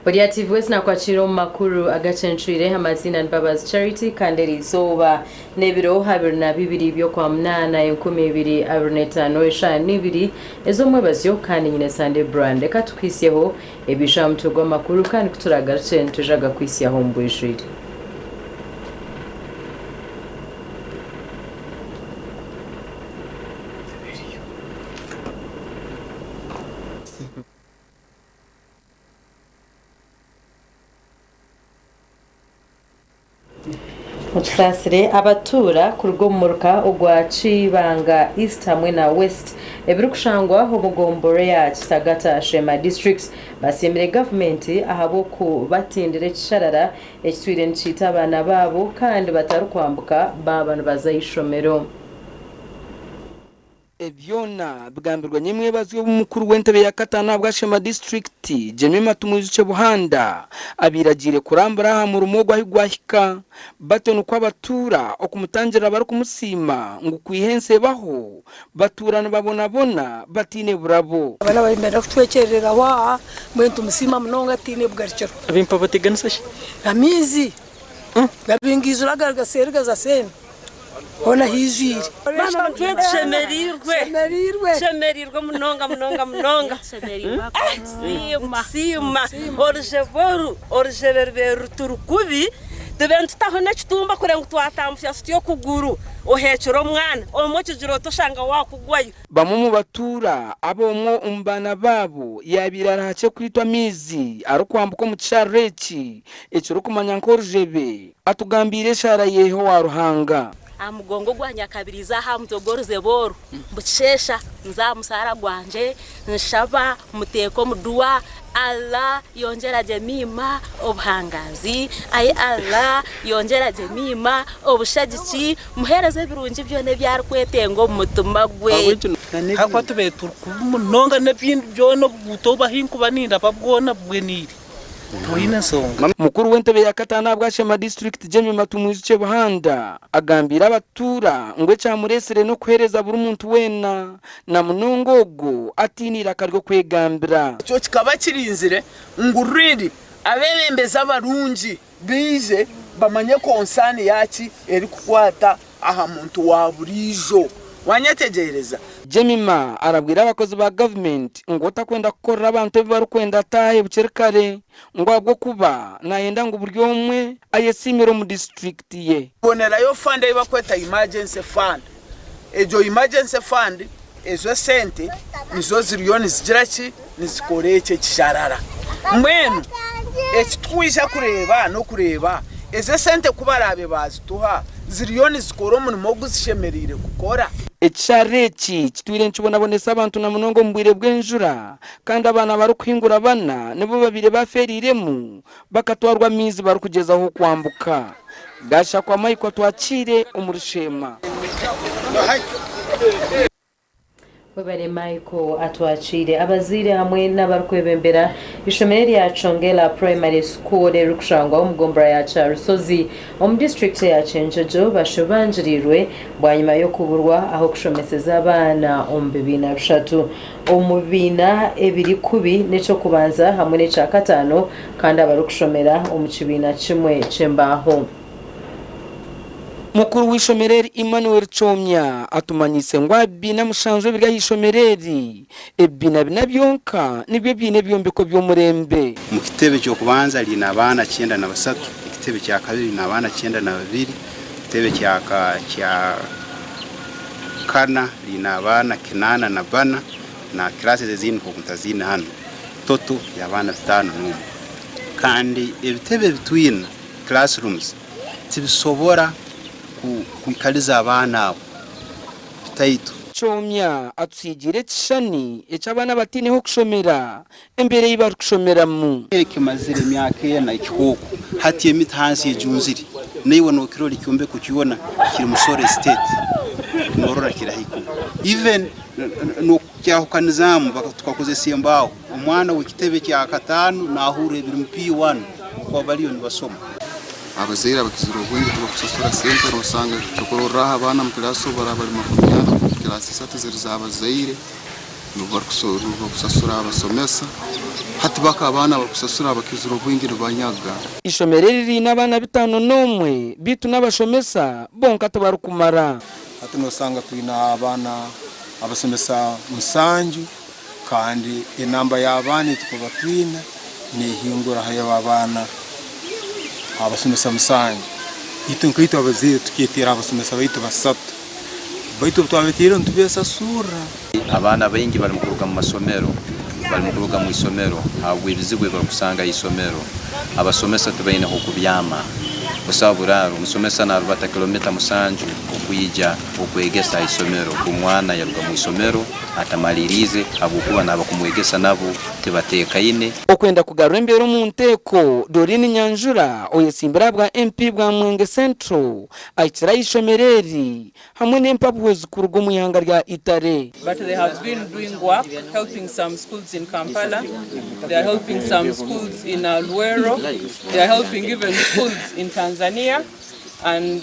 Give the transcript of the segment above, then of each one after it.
Bodiative West na kwachiro makuru Agacencwire amazina Mbabazi Charity kanderi izoba nebiro habiri na bibiri byo kwa mnana 2025 ezo mwebazyo kandi nyine Sande brand reka tukwisyeho ebijamtu gwa makuru kandi kuturagace tujaga kwisyaho mbwishiri Mutsasire abatura ku rugomoroka ogwa Cibanga East hamwe na West ebirukushangwa umugombore ya Kitagata Shema Districts basemere government ahaboko batindire kisharara ekitwire ncita abana babo kandi batarukwambuka babana bazayishomero Ebyona bwambirwa nyimwe bazwe b'umukuru w'entebe ya Katana bwa Shema District Jemima tumuzice buhanda abiragire kurambara mu rumogo ahigwahika batonu kwabatura okumutangira bari kumusima ngo kwihense baho baturana babona batine burabo abana barimera kutwekerera wa mwentu musima mnonga tine bwaricero abimpa bateganisha amizi gabingizura garagaserga za sene ona hiziri mama twete shemerirwe munonga sima orjeberberu turukubi debentu tahona chitumba kurenga twatamfya sityo kuguru ohecero mwana omokijiro toshanga wakugwayo bamumu batura abomwo umbana babo yabirara hace kwitwa mizi arukwambuko mu cyareki ekiro kumanya nkorjebe atugambire shara yeho waruhanga amugongo gwanya kabiriza ha mutogoroze boru mbushesha nzamusara gwanje nshaba muteko muduwa Allah yongera Jemima obuhangazi ay Allah yongera Jemima obushagici muhereze birungi byone byar kwetengo mutuma gwe hakwa tubetu kumunonga nebindi byono butoba hinkubaninda babwona bweniri Tuina songa mukuru w'entebe ya Katana bwa Shema District Jemima tumuzice buhanda agambira abatura ngwe cyamuresere no kwereza buri muntu wena na munongogo atinira karyo kwegambira cyo kikaba kirinzire ngurindi abebembeza barungi bize bamanye konsani yaki eri kukwata aha muntu wa burijo wanyetegereza Jemima arabwira abakozi ba government ngo takwenda gukora abantu bari kwenda tahe bucerikare ngo abwo kuba nayenda ngo buryo umwe ayesimiro mu district ye bonera yo fund ibakweta emergency fund ejo emergency fund ezo sente nizo ziriyoni zigiraki nizikoreke kisharara mwenu ekitwisha kureba no kureba ezo sente kubarabe bazituha ziriyoni zikoro mu mogu zishemerire gukora Echareki kitwire nchibonabonesa abantu na munongo mbwire bwenjura kandi abana bari kwingura bana nibo babire baferiremu bakatwarwa mizi bari kugezaho kwambuka gasha kwa Maiko twacire umurushema Webare Maiko atwacire abazire hamwe n'abarkwebembera ishomeri ya Chongela Primary School erukushangwa umugombora ya Charusozi mu district ya Chenjojo bashobanjirirwe bwanyuma yo kuburwa aho kushomeseza abana 2003 umubina ebiri kubi neco kubanza hamwe n'eca katano kandi abarukushomera umukibina kimwe cembaho Mukuru w'ishomereri Emmanuel Chomya atumanyise ngo abina mushanjwe birya hishomereri ebina binabyonka nibyo bine byombeko byo murembe mu kitebe cyo kubanza lina abana 93 ikitebe cya kabiri na abana 92 kitebe cya kana lina abana kinana na bana na classes zini ko mutazina hano toto y'abana 5 n'umwe kandi ibitebe bitwina classrooms tibisobora kwikaliza abana bitayito chomya atsigire tshani echabana batineho kushomera embere yibar kushomeramo ekimazire myaka na ikikoko hatiye mitansi yejunziri niwe no kirori cyumbe kukiona kiri musore state norora kirahiko even no cyahukanizamu bakatwakoze simbao umwana w'ikitebe cya 5 nahure biri mp1 kwa baliyo ni basoma abazira bakizuro bwingi tubakusasura sempre usanga tukorora abana mu class barabari makumyana ku class 3 ziriza abazaire nubar kusasura abasomesa hati baka abana bakusasura bakizuro bwingi banyaga ishomereri n'abana 5 n'umwe bitu n'abashomesa bonka tabarukumara hati nosanga twina abana abasomesa musanju kandi inamba y'abana tukuba twina ni hingura hayo abana abasomesa musanju itunkwita abazire tukitira abasomesa baitu basatu baitu twabitira ntubesa sura abana bengi bari mu kuruga mu masomero bari mu kuruga mu isomero habwirizigwe bari kusanga isomero abasomesa tubaine ho kubyama usaburaru umusomesa na 40 km musanju okuyija okwegesa isomero kumwana yaruga mu isomero atamalirize abukuba nabakumwegesa nabo tebatekaine okwenda kugarura imbere mu nteko Dorine Nyanjura oyesimbira bwa MP bwa Mwenge Central ayitira ishomereri hamwe n'empapuro zikurugo mu yanga rya Itare. But they have been doing work helping some schools in Kampala, they are helping some schools in Luero, they are helping even schools in Tanzania. And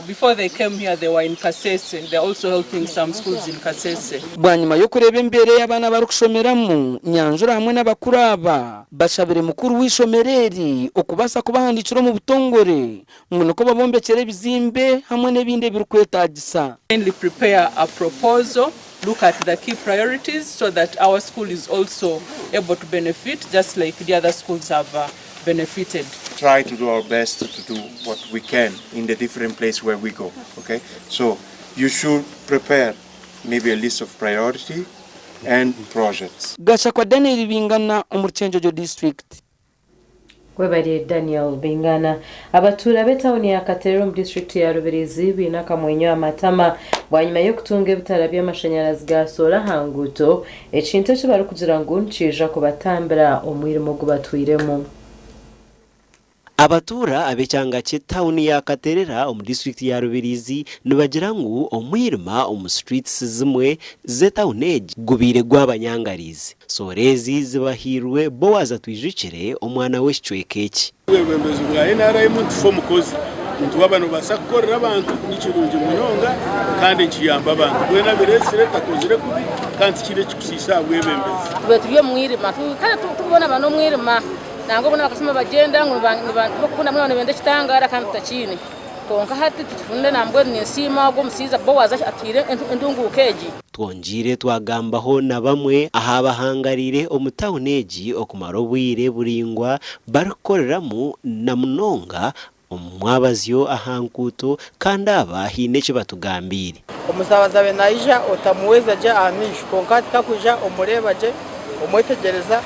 before they came here, they were in Kasese. They're also helping some schools in Kasese. Bwanyuma yo kureba imbere y'abana barukushomeramo Nyanjura hamwe n'abakuraba bashabire mukuru w'ishomereri okubasa kubahandikira mu butongore ngo ko babombekere bizimbe hamwe n'ebinde birukwetagisa. Mainly prepare a proposal, look at the key priorities so that our school is also able to benefit just like the other schools have benefited. Try to do our best to do what we can in the different places where we go, okay? So you should prepare maybe a list of priority and projects. Gasha kwa Daniel Bingana Omurchenjojo district. Kwebari Daniel Bingana abatura betawuni ya Katerum district ya Rubirizi binaka mwenyo amatama bwanyuma yo kutunga bitara by'amashanyarazi gasora hanguto ekintu cyo bari kugira ngo ncija kubatambira omwirimo gubatwiremo. Abatura abechanga town ya Katerera mu district ya Rubirizi nibagira ngo omwirima streets zimwe zetawuneje gubire gw'abanyangarizi sorezi zibahirwe bowaza twijukire omwana w'eshwekeki webembezo bwa NRA muntu fo mukozi muntu wabano basakorera abantu n'ikirungi munonga kandi nkiyamba abantu gwena biresire takozire kubi kandi kire kikusisa webembezo betubye mwirima kandi tubona bano mwirima nango bona bakasema bagenda ngo bakunda mwana bende kitangara kandi takine konka hati tufunde nambwe nisima go musiza bowaza atire endungu keji twonjire twagambaho na bamwe ahabahangarire omutawuneji okumaro bwire buringwa barukoreramu na munonga omwabazyo ahankuto kandi abahine cyo batugambire umusabaza benaija otamuweza je amisho konka takuja omurebaje omwetegereza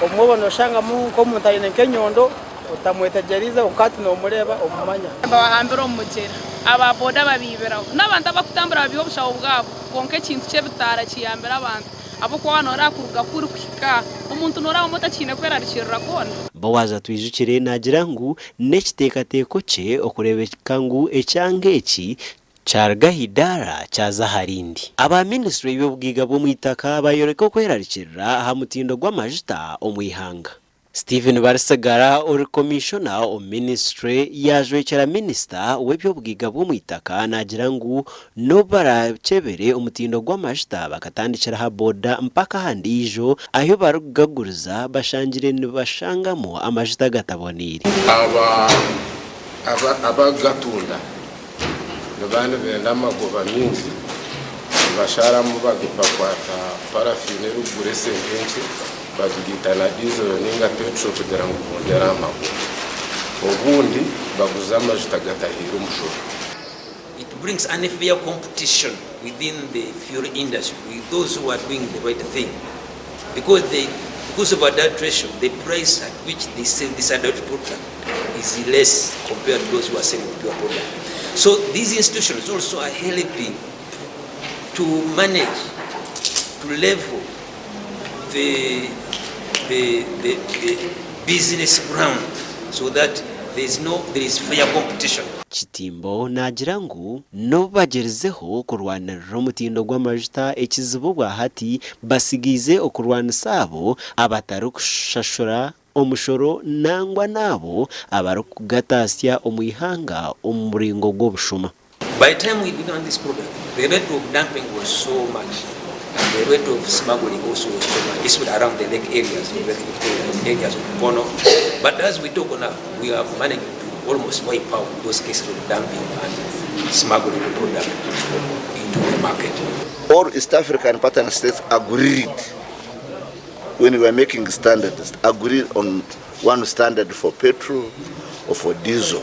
omwobono shanga mu ko mutayine kenyondo utamwetegereza ukati no mureba omumanya bahambira omugera ababoda babibera n'abantu abakutambira babiho bushaho bwabo konke kintu cye bitara kiyambira abantu abo kwa nora kuruga kuri kwika umuntu nora umota kine kwera rikirira kona bowaza twijukire nagira ngo nekitekateko cye okurebeka ngo ecyangeki Chargahidara chaza harindi aba ministry y'ubwiga bwo mwitaka bayoreka kwerarikira ha mutindo gw'amajita omwihanga Stephen Barsagara or commissioner o ministry yajwekera minister w'ebyobwiga bwo mwitaka nagira ngo no baracebere umutindo gw'amajita bakatandikira ha boda mpaka handijo ayo barugaguriza bashangire nibashangamo amajita gatabonire aba gatunda Nabana benda magoba mingi bashara mu bagipakwata parafine rugure sengenshi bagitana diesel ninga petrol kugira ngo bondera amago ubundi baguza amajita gatahira umushoro brings unfair competition within the fuel industry with those who are doing the right thing. Because of adulteration, the price at which they sell this adulterated product is less compared to those who are selling pure product. So these institutions also are helping to manage, to level the business ground so that there is fair competition. Chitimbo nagira ngu no bagerezeho kurwanira umutindo gw'amajuta ekizibu bwa hati basigize okurwana sabo abatari kushashura omushoro nangwa nabo abarukugatasya omwihanga omuringo gwobushuma. By the time we began this program, the rate of dumping was so much, and the rate of smuggling also was so much, especially around the lake areas, areas of Bono. But as we talk now, we have managed to almost wipe out those cases of dumping and smuggling the product into the market. All East African partner states agreed when we were making standards, agreed on one standard for petrol or for diesel.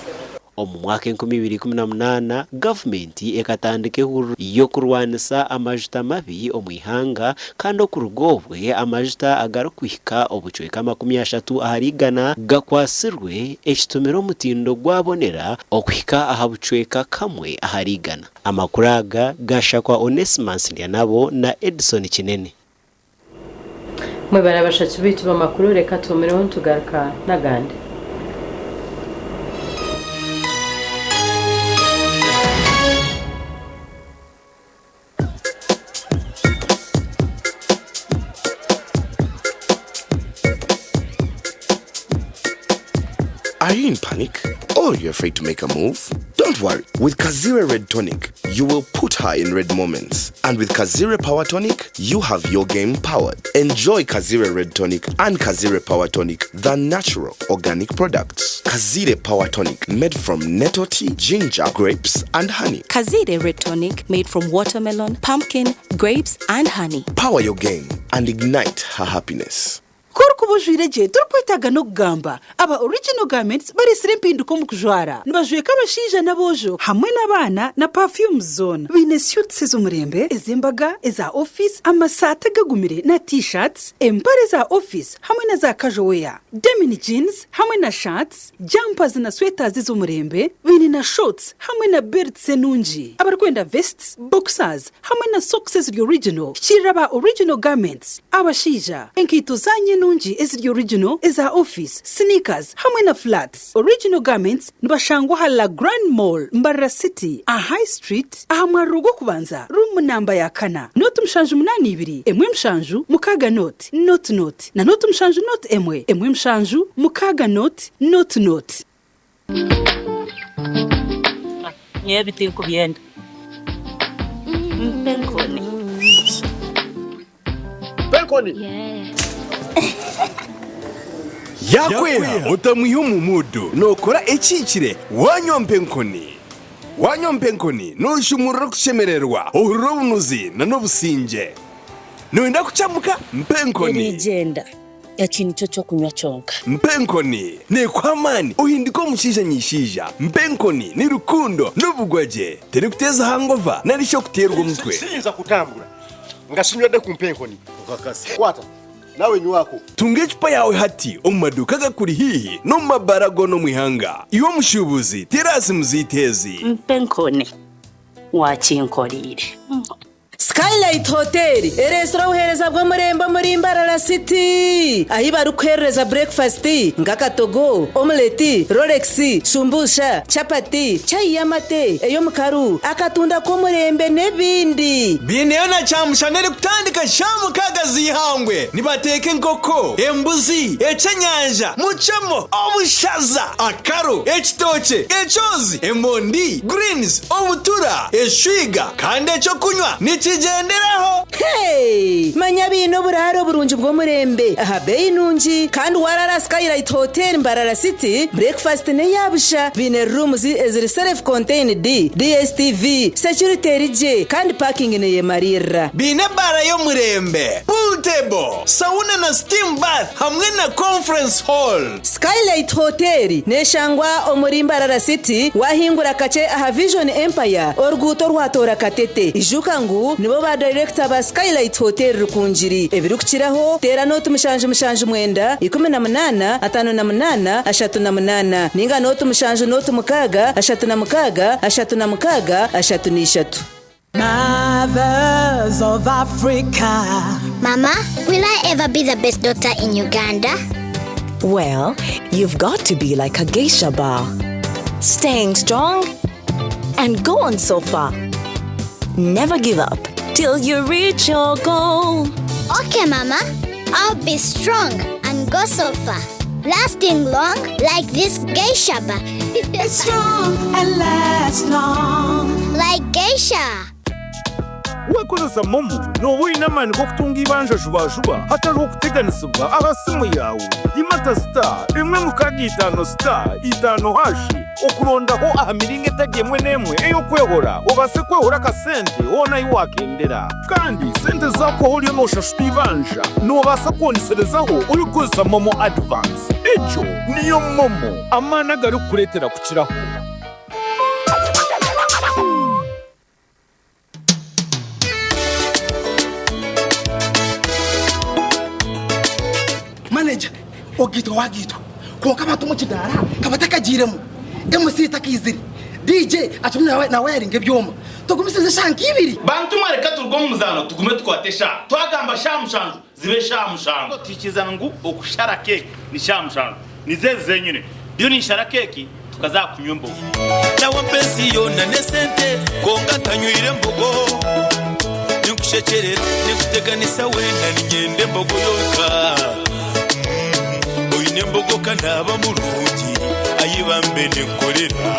Omu mwaka 2018 gavumenti ekatandika ehuriro y'okurwanisa amajuta mabi omwihanga kandi okurugobwe amajuta agarukwihika obucweka 30 aharigana gakwasirwe ekitumira omutindo gwabonera okuhika aha bucweka kamwe aharigana. Amakuru aga gashakwa Onesimus Ndyanabo na Edison Kinene. Mwebara bashatsi bitu bamakuru reka tumireho tugaruka nagandi. Are you in panic? Or you're afraid to make a move? Don't worry. With Kazire Red Tonic, you will put her in red moments. And with Kazire Power Tonic, you have your game powered. Enjoy Kazire Red Tonic and Kazire Power Tonic, the natural organic products. Kazire Power Tonic, made from nettle tea, ginger, grapes, and honey. Kazire Red Tonic, made from watermelon, pumpkin, grapes, and honey. Power your game and ignite her happiness. Kurukubujwireje turkwitaga no kugamba aba original garments bari sirimpinduko mu kujwara nibajweka abashija nabojo hamwe n'abana na perfume zone bine suits z'umurembe ezimbaga eza office amasata gagumire na t-shirts empare za office hamwe na za casual wear denim jeans hamwe na shirts jumpers na sweaters z'umurembe bine na shorts hamwe na belts enunji abarkwenda vests boxers hamwe na socks original shiraba original garments abashija enkito zanye nunji is the original is our office sneakers hamwe na flats original garments nibashangwa hala Grand Mall Mbarara City a High Street ahamarugo kubanza room number ya kana note mshanju 82 emwe mshanju mukaga note na note mshanju note emwe mshanju mukaga note nye bitiko byenda Penkoni yakwera utamwiha umudu nokora ekikire wanyompenkoni nushumura kushemererwa urubunuzi na nobusinge noenda kuchamuka mpenkoni igenda yakintu cyo kunywa chonka mpenkoni ne kwamani uhindiko mushija nyishija mpenkoni ni rukundo n'ubugwaje teri kuteza hangova narisho kuterwa umutwe sinza kutambura ngasinyode ku mpenkoni ukakasi kwata nawe nywako tunge chupa yawe hati omumaduka gakuri hihi no mabarago no mwihanga iwo mushubuzi terasi muzitezi mpenkoni wakinkorire Skylight Hotel eresora uhereza bwo murembo muri Mbarara City ahi barukwereza breakfast ngakatogo omelette Rolex sumbusha chapati chai yamate eyo mukaru akatunda ko murembe nebindi bineyo na chamushanere kutandika shamu kagazi ihangwe nibateke nkoko embuzi ecenyanja muchemo obushaza akaro ekitoche echozi emondi greens obutura eshwiga kandi echo kunywa nikigenderaho manya bino buraro burunji bwo murembe aha bei nunji kandi warara Skylight Hotel Mbarara City breakfast ne yabusha bine rooms eziri self contained DSTV security rije kandi parking ne yemarira bine bara yo murembe pool table, sauna na steam bath hamwe na conference hall. Skylight Hotel neshangwa Omurimbarara City wahingura kace aha Vision Empire oruguto rwatora Katete ijuka ngu nibo ba director ba Skylight Hotel rukunjiri ebirukiraho tera no tumushanje mwenda 18 58 38 ninga no tumushanje no tumukaga 36 Mothers of Africa. Mama, will I ever be the best doctor in Uganda? Well, you've got to be like a geisha bar. Staying strong and go on so far. Never give up till you reach your goal. Okay, Mama. I'll be strong and go so far. Lasting long like this geisha bar. Strong and last long. Like geisha. Wekozesa momo n'obulina amaanyi g'okutunga ibanja juba hatali okuteganisibwa abasimu yawe imata star 165 star 5 hashi okulondaho aha miringo etagi emwe n'emwe ey'okwehora obase kwehora akasente wona iwakendera kandi sente zaako oliyo n'oshashuta ibanja n'obasa kwoniserezaho olikozesa momo advance ekyo niyo momo amaani agari kukuleetera kukiraho. Manager, ogito wagito. Konka batu mu kidara, kabataka jiremu. MC takiziri. DJ atumwe na wearing ebyoma. Tugumisize shanki ibiri. Bantu mareka turgo muzano tugume twatesha. Twagamba shamushanju zibe shamushanju. Tikizana ngu okushara cake ni shamushanju. Nizeze nyine. Byo ni shara cake tukaza kunyumba. Nawa pension na nesente konga tanywire mbogo. Nikushekerera nikuteganisa wenda ninyende mbogo yoka. Nembogo kanaba mulungi ayibambe nekolera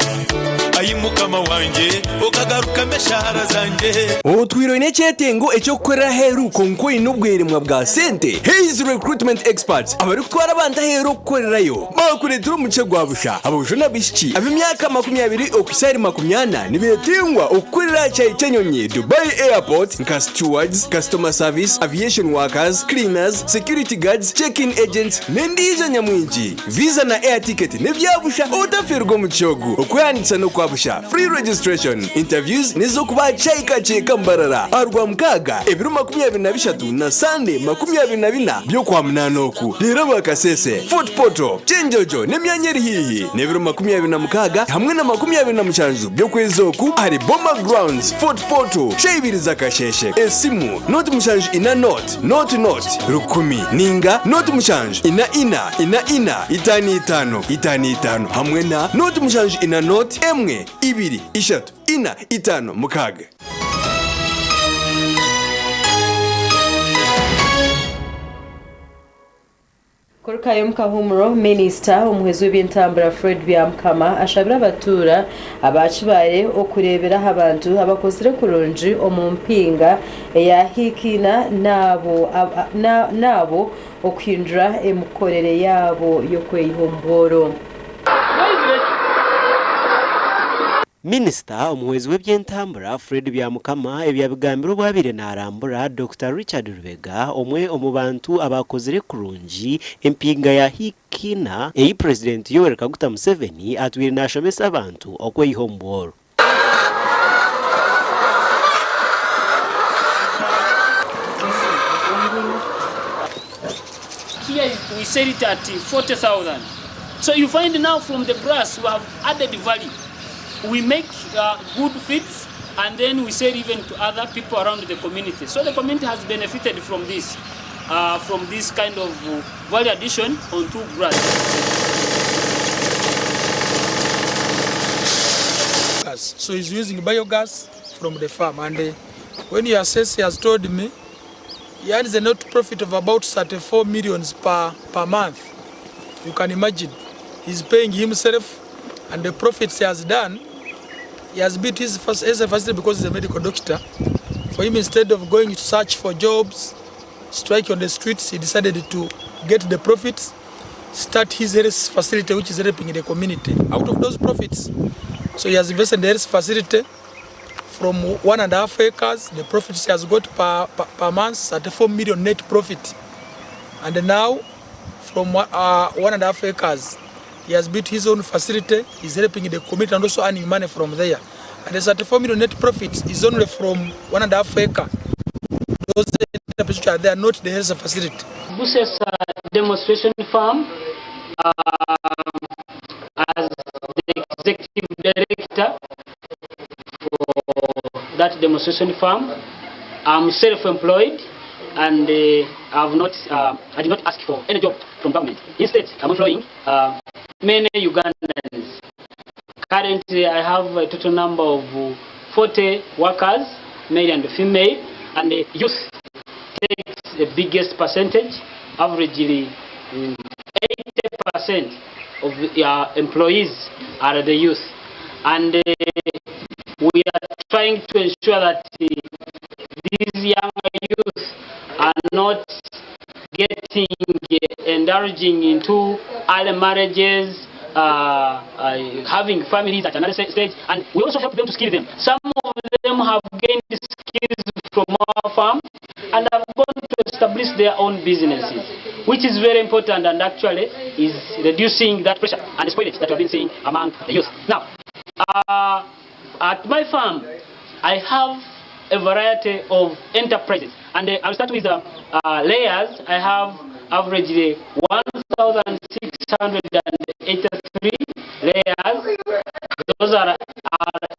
ayimukama wanje okagaruka meshara zanje otwiro inecyetengo ekyokukorera heru konko inubweremwa bwa sente. Hayes recruitment experts abari kutwara abantu heru okukorerayo bakuretera umuce gwabusha abujuna nabishiki abimyaka 20 okwisari 80 nibetingwa okukorera cyenyonye Dubai Airport nka stewards, customer service, aviation workers, cleaners, security guards, check-in agents nendiza nyamwinji. Visa na air ticket nebyabusha utafirwa mu cyogo okwanditsa no kwabusha. Free registration, interviews nizo kuba cheka mbarara arwa mkaga ebiro 23 na Sande 24 byo kwa mnanoku rero bakasese foot poto chenjojo nemyanyeri hihi nebiro 26 hamwe na 27 byo kwezoku ari bomber grounds foot poto shebiriza kasheshe esimu not mushanju ina not rukumi ninga not mushanju ina itani hamwe na not mushanju ina not emwe 2 3 4 5 mukaga. Korukayo mukahumuro Minister umuhezi w'ibintambara Fred Byamkama ashabira abatura abacibare okurebera abantu abakozire kurunji omumpinga ya hikina nabo okwinjira emukorere yabo yo kweyihomboro. Minister umuhezi w'ebyentambura Fred Byamukama ebyabigambiro bwabire narambura Dr. Richard Rubega omwe omubantu abakozire kurunji empinga ya hikina eyi President Yoweri Kaguta Museveni atwire nashomesa abantu okweyihomboro. Here we sell it at 40,000. So you find now from the grass we have added value. We make good feeds and then we sell even to other people around the community. So the community has benefited from this kind of value addition onto grass. So he's using biogas from the farm, and when he assessed, he has told me he earns a net profit of about 34 million per month. You can imagine, he's paying himself, and the profits he has done, he has built his facility because he's a medical doctor. For him, instead of going to search for jobs, strike on the streets, he decided to get the profits, start his health facility, which is helping the community. Out of those profits, so he has invested in the health facility, from 1.5 acres, the profit he has got per month, 34 million net profit. And now, from 1.5 acres, he has built his own facility, he's helping the community and also earning money from there. And the 34 million net profit is only from 1.5 acre. Those enterprises are there, not the health facility. This is a demonstration farm. As the executive director for that demonstration farm, I'm self-employed and I did not ask for any job from government. Instead, I'm employing many Ugandans. Currently, I have a total number of 40 workers, male and female, and the youth takes the biggest percentage, averagely 80% of the employees are the youth. And we are trying to ensure that these young youth are not getting indulging into early marriages, having families at another stage, and we also help them to skill them. Some of them have gained skills from our farm and have gone to establish their own businesses, which is very important and actually is reducing that pressure and the spoilage that we've been seeing among the youth. Now, at my farm, I have a variety of enterprises, and I'll start with the layers. I have averagely 1,683 layers. Those are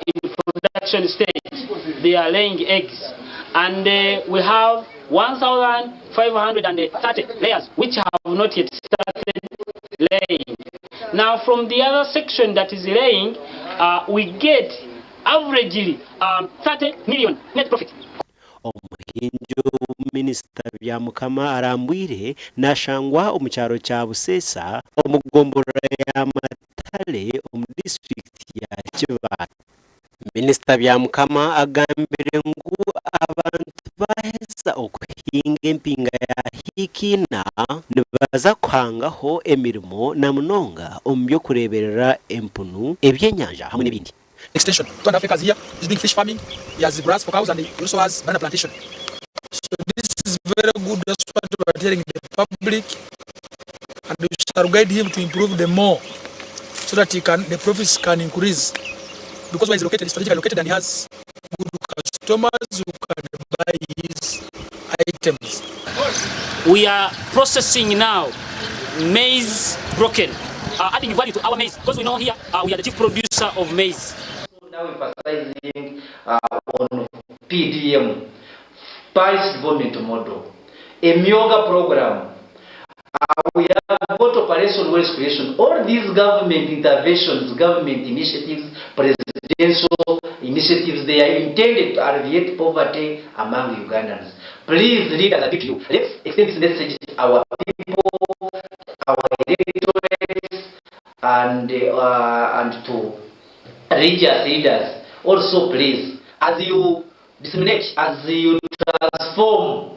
in production stage. They are laying eggs. And we have 1,530 layers which have not yet started laying. Now from the other section that is laying, we get averagely 30 million net profit. Omuhinjo Minisita Byamukama arambwire nashangwa omukyaro kya Busesa omugombora y'amatale omu district ya Kibaale. Minisita Byamukama agambire ngu abantu baheza okuhinga empinga ya hikina nibaza kuhangaho emirimo na munonga omu byokureberera empunu ebyenyanja hamwe n'ebindi. Extension, 2.5 acres here is doing fish farming. He has grass for cows and he also has banana plantation. So this is very good. That's what we are telling the public, and we shall guide him to improve them more, so that the profits can increase. Because where he's located, strategically located, and he has good customers who can buy his items. We are processing now maize broken, adding value to our maize, because we know here we are the chief producer of maize. Now emphasizing on PDM, price development model, a MIOGA program. We have got operation wealth creation. All these government interventions, government initiatives, presidential initiatives, they are intended to alleviate poverty among Ugandans. Please, leaders, I beg you, let's extend this message to our people, our electorates, and to religious leaders. Also, please, as you disseminate, as you transform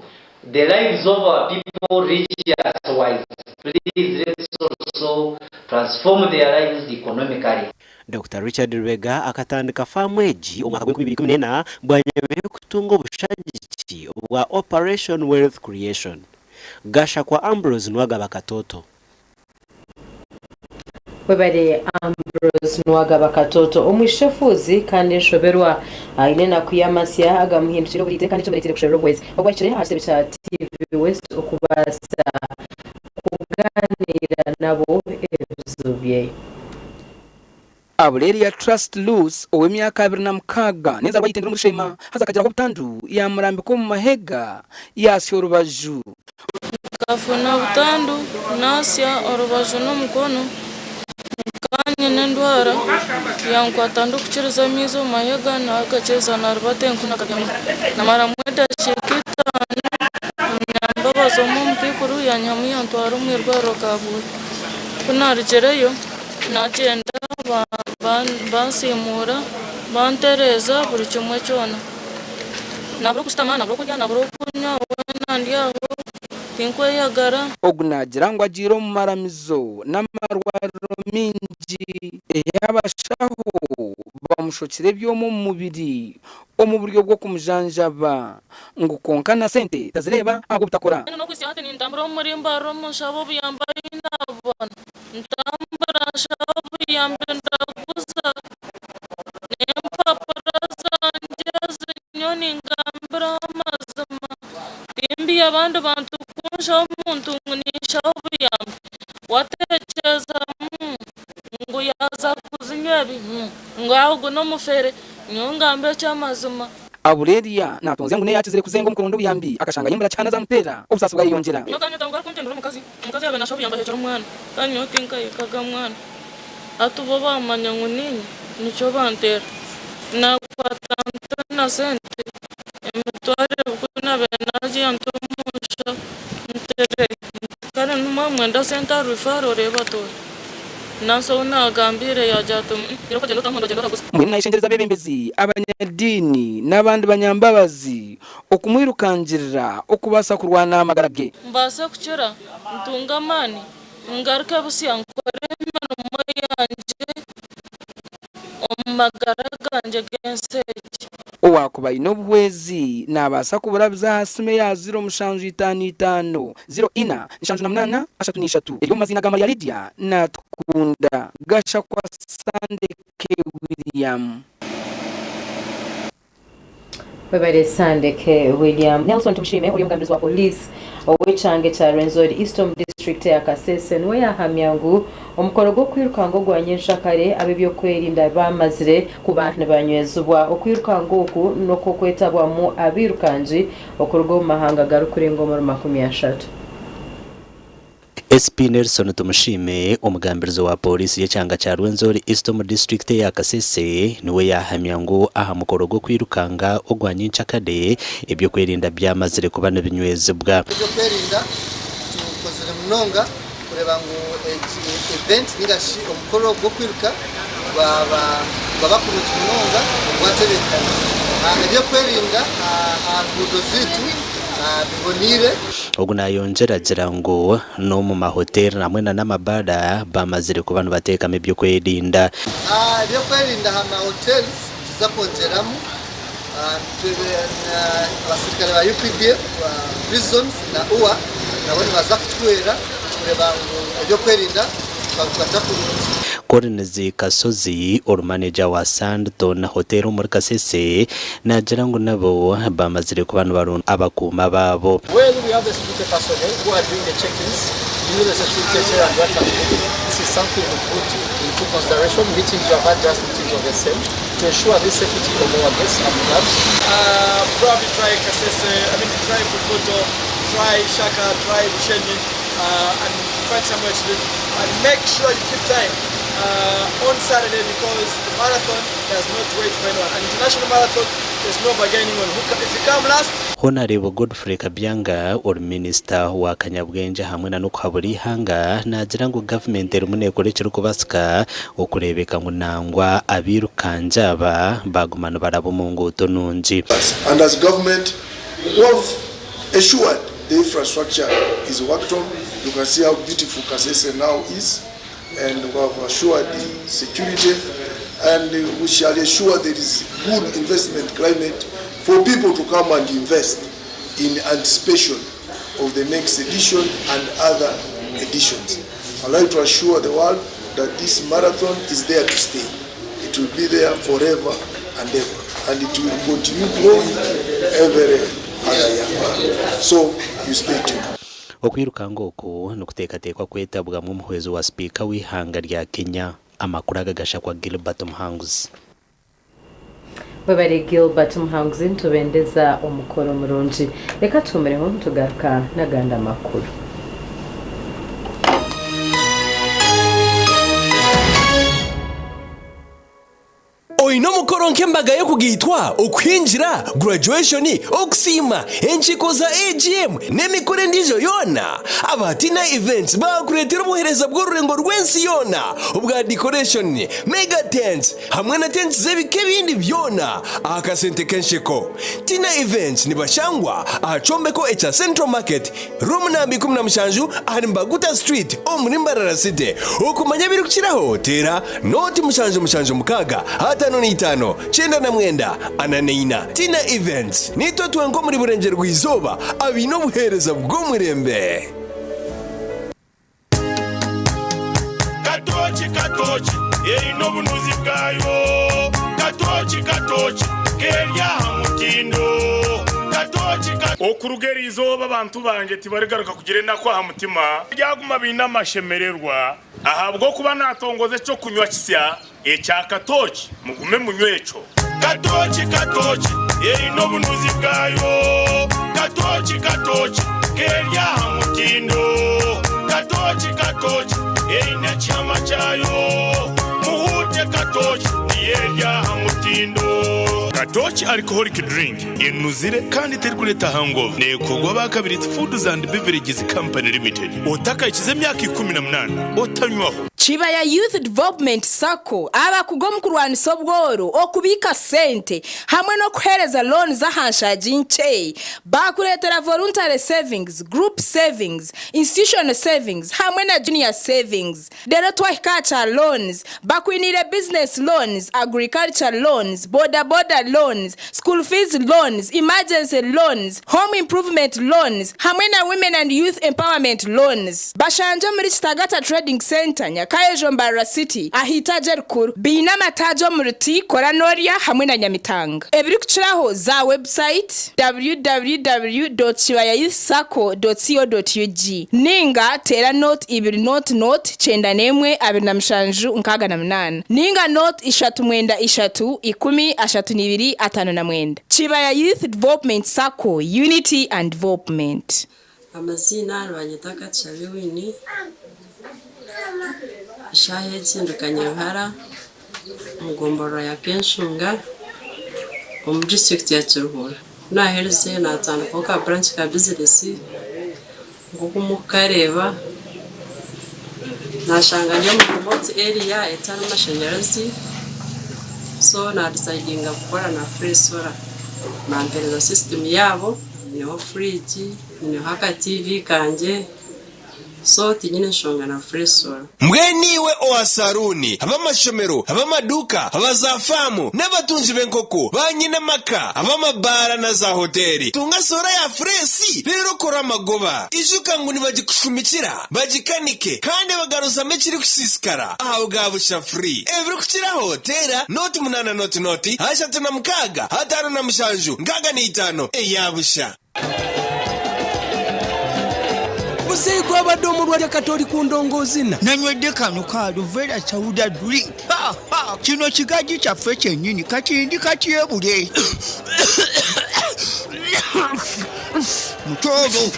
the lives of our people religious-wise, please let's also transform their lives economically. Dr. Richard Rwega akatandika famu eji omwaka gwa 2014 bwanyebeye kutunga obushagiki obwa Operation Wealth Creation. Gasha kwa Ambrose Nwagaba Katoto. Webale Ambrose Nwagaba Katoto omwishefuzi kandi nshoberwa inena kuyamasya agamuhindukira obulite kandi cyoberekere kushobora bwese obwakire hasebe cha TV West okubasa kuganira nabo ebizubye. Abuleri ya Trust Loose ow'emyaka 26 neza bayitendera mushema hazakajira ko butandu ya murambiko mu mahega yasyo rubaju kafuna butandu nasya orubaju n'umukono kanye n'endwara yankwatandu kuchiriza mizo mahega na akacheza na rubate nkuna kagama na mara mweda shekita Mbabazi omumukikuru yanyamuya ntwara umwirwaro kabura kunarigereyo nagenda bansimura bantereza buri kimwe cyona naburo kusitama naburo kurya naburo kunywa wena ndi aho tinkweyagara ogunagira ngo agire mu maramizo n'amarwariro mingi eyabashaho bamushokire byomu mubiri omu buryo bwo kumujanjaba ngo konka na sente tazireba aho butakora no kwisiate ni ndambro murimba romo shabo biyamba inabona ndambra shabo biyamba ndaguza nempapara zanje zinyoni ngambra mazima timbi abandi bantu kunsha umuntu ngunishaho biyamba watekereza ngo yaza kuzinywebi ngo ahubwo no mufere nyongambe cy'amazima abureria natonze ngo ne yakizire kuzenga umukondo buyambi akashanga yembera cyane zamutera ubusasi bwayiyongera nokanya tangwa kuntendura mukazi yabe nashobo yamba hejuru mwana kanyo tinka ikaga mwana atubo bamanya ngo nini nico bantera nakwata na sente emutware bukuna benaji antumusha ntere kana numa mwenda senta rufaro reba to naso unagambire yajatum iroko jelo tamundo jelo gusa muri nayishengereza bebembezi abanyadini n'abandi banyambabazi okumwirukangirira okubasa kurwana amagarage mbase kucira ntungamani ngaruka busi ankore mano moyanje omagaraga genseje owakuba inobuhwezi nabasa kubura bizasime ya 0 0 3 iyo mazina gama ya Lydia na tukunda gasha kwa Sande ke William Babare Sande ke William Nelson tumushime uri umugambizi wa police owechange cha Renzori Eastern District ya Kasese nwe yahamyangu omukoro gwo kwirukango gwanyensha kare abibyo kwerinda bamazire ku bantu banywezubwa okwirukango oku noko kwetabwa mu abirukanji okurwo mahanga garukure ngomoro 30 SP Nelson tumushime umugambirizo wa polisi y'cyanga cya Rwenzori Eastern District ya Kasese niwe yahamya ngo aha mukoro gwo kwirukanga ogwanyinca kade ibyo kwerinda byamazire ku bana binywezubwa ibyo kwerinda tukozere munonga kureba ngo event nigashi omukoro gwo kwiruka baba ku munonga gwaterekana ibyo kwerinda ngudo zitu bibonire ogunayonjera ngo no mu mahoteli namwe na namabada bamazire ku bantu bateka mibyo kwerinda ibyo kwerinda ha mahoteli tuzakongeramo abasirikare ba UPDF prisons na UA nabone baza kutwera kureba ibyo kwerinda bakata kurunzi Korinezi Kasozi or manager wa Sandton Hotel muri Kasese nagira ngo nabo bamazire ku bantu barun abakuma babo. Well, we have the security personnel who are doing the check-ins. You know the security here and what this is something we put into consideration. Meetings you have had just meetings of the same to ensure the safety of our guests and clubs. Probably try Kasese, try Fukoto, try Shaka, try Busheni, and find somewhere to live. And make sure you keep time. On Saturday because the marathon does not wait for anyone. An international marathon, there's no bargaining on who if you come last. Honorable Godfrey Kabyanga or Minister wa Kanyabwenje hamwe na nukhaburi hanga nagira ngo government rumuneko recyo kubasika okurebeka ngo nangwa abirukanja bagumana barabo mu nguto nunji. And as government we have assured the infrastructure is worked on. You can see how beautiful Kasese now is. And we have assured the security, and we shall ensure there is good investment climate for people to come and invest in anticipation of the next edition and other editions. I'd like to assure the world that this marathon is there to stay. It will be there forever and ever, and it will continue growing every other year. So you stay tuned. Okwirukanga oku nokutekatekwa kwetabwa mu muhwezo wa speaker w'ihanga rya Kenya amakuru agagasha kwa Gilbert Muhanguzi. Babare Gilbert Muhanguzi ntubendeza umukoro murunji reka tumereho tugaruka naganda makuru. Oino mukoro koronke mbaga yo kugitwa ukwinjira graduation okusima enchiko za AGM nemikore ndijo yona abatina events bakuretera ubuhereza bw'ururengo rwensi yona ubwa decoration mega tents hamwe na tents zebike bindi byona akasente kenshiko tina events nibashangwa achombeko echa Central Market room nambi 17 ahari Mbaguta Street omurimbarara city ukumanya birukiraho tera noti mushanjo mukaga hatano ni 5 chenda na mwenda ananeina tina events nito twenko muri burengero rw'izoba abino buhereza bw'umurembe katochi no bunuzi bwayo katochi kerya hamutindo katochi okurugera izoba abantu banje tibarigaruka kugire nakwa hamutima byaguma binamashemererwa ahabwo kuba natongoze cyo kunywa kisya echa katochi mugume munywecho katochi no bunuzi bwayo katochi kerya hamutindo katochi ina chama chayo muhute katochi yerya hamutindo katochi alcoholic drink inuzire kandi terkuleta hangover nekogwa bakabiri Foods and Beverages Company Limited otaka ikize myaka 18 otanywaho Chibaya Youth Development Sacco aba kugom kurwanisa obworo okubika sente hamwe no kuhereza loan za hanshaji nche bakuretera voluntary savings, group savings, institutional savings hamwe na junior savings, derotwahikacha loans, bakwinire business loans, agriculture loans, border loans, school fees loans, emergency loans, home improvement loans hamwe na women and youth empowerment loans. Bashanja muri Stagata Trading Center Nyakaejo Mbarara City ahitaje rukuru bina matajo muruti Koranoria hamwe na Nyamitanga. Ebiri kuchiraho za website www.chibayayouthsacco.co.ug ninga tera note ibiri note chenda nemwe abiri na mshanju nkaga na mnana ninga note 3 Chibaya Youth Development Sacco, Unity and Development. Amazina abanyitaka Chabewini Shahe Tsindukanyabara Mugombora ya Kenshunga mu district ya Kiruhura nahereze natandika ka branch ka business nguko mukareba nashanganye mu remote area etana mashanyarazi so na decidinga gukora na free solar na mpereza system yabo niho fridge niho haka TV kanje so tinyine nshonga na free solar mweniwe oasaruni abamashomero abamaduka abazafamu n'abatunzi benkoko banyina maka abamabara na za hoteli tunga sora ya fresi rero kora magoba ijuka ngo nibagikushumikira bagikanike kandi bagaruza mekiri kusisikara aho gabusha free ebiri kukira hotela noti 8 noti hashatu na mukaga hatano na mushanju ngaga ni 5 eyabusha Musei kwa badomu rwa katori kundongozina nanywede kano ka Ruvera Chauda drink kino kigaji cha feche nyini kati ebure mutoro